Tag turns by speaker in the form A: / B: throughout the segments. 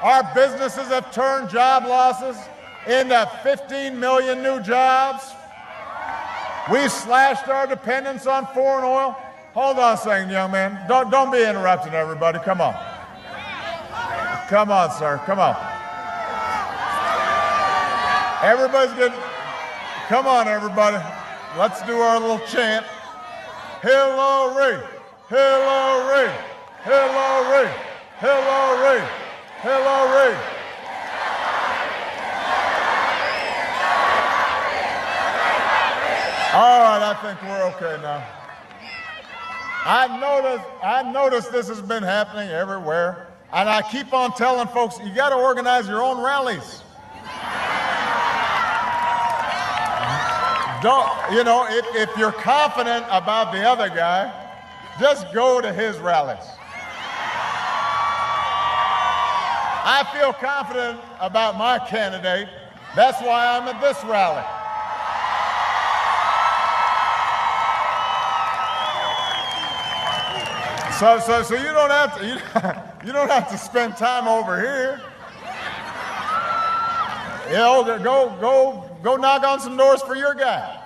A: Our businesses have turned job losses into 15 million new jobs. We slashed our dependence on foreign oil. Hold on a second, young man. Don't be interrupting everybody. Come on. Come on, sir. Come on. Everybody's good. Come on, everybody. Let's do our little chant. Hillary, Hillary, Hillary, Hillary, Hillary. All right, I think we're okay now. I noticed this has been happening everywhere, and I keep on telling folks, you got to organize your own rallies. If you're confident about the other guy, just go to his rallies. I feel confident about my candidate. That's why I'm at this rally. So you don't have to spend time over here. Go knock on some doors for your guy.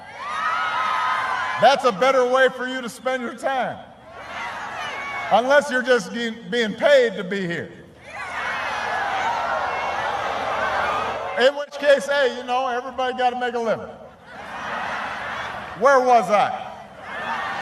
A: That's a better way for you to spend your time. Unless you're just being paid to be here. In which case, hey, everybody got to make a living. Where was I?